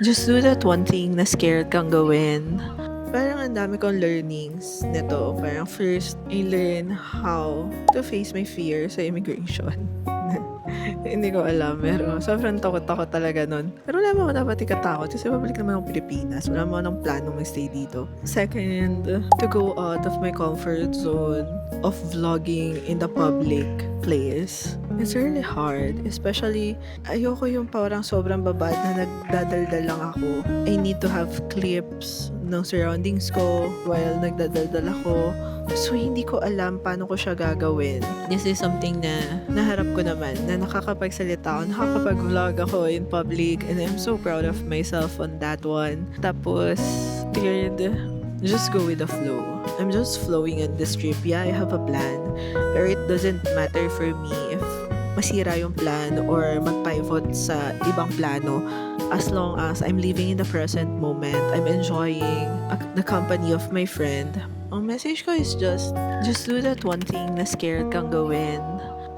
Just do that one thing na scared kang gawin. Parang ang dami kong learnings nito. Parang first, I learn how to face my fear sa immigration. Hindi ko alam, pero sobrang takot-takot talaga nun. Pero wala mo dapat ikatakot kasi pabalik naman ng Pilipinas. Wala mo ng plano mag-stay dito. Second, to go out of my comfort zone of vlogging in the public place. It's really hard. Especially, ayoko yung parang sobrang babad na nagdadaldal lang ako. I need to have clips ng surroundings ko while nagdadaldal ako. So, hindi ko alam paano ko siya gagawin. This is something na naharap ko naman, na nakakapagsalita ako, nakakapag-vlog ako in public, and I'm so proud of myself on that one. Tapos, third, just go with the flow. I'm just flowing on this trip. Yeah, I have a plan, pero it doesn't matter for me if masira yung plan or mag-pivot sa ibang plano. As long as I'm living in the present moment, I'm enjoying the company of my friend. Ang message ko is just do that one thing na scared kang gawin.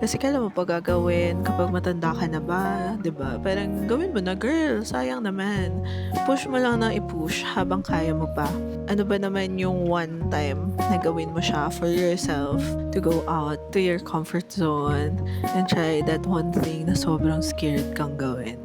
Kasi kailan mo pa gagawin kapag matanda ka na ba? 'Di ba? Parang gawin mo na, girl. Sayang naman. Push mo lang ng i-push habang kaya mo pa. Ano ba naman yung one time na gawin mo siya for yourself to go out to your comfort zone and try that one thing na sobrang scared kang gawin.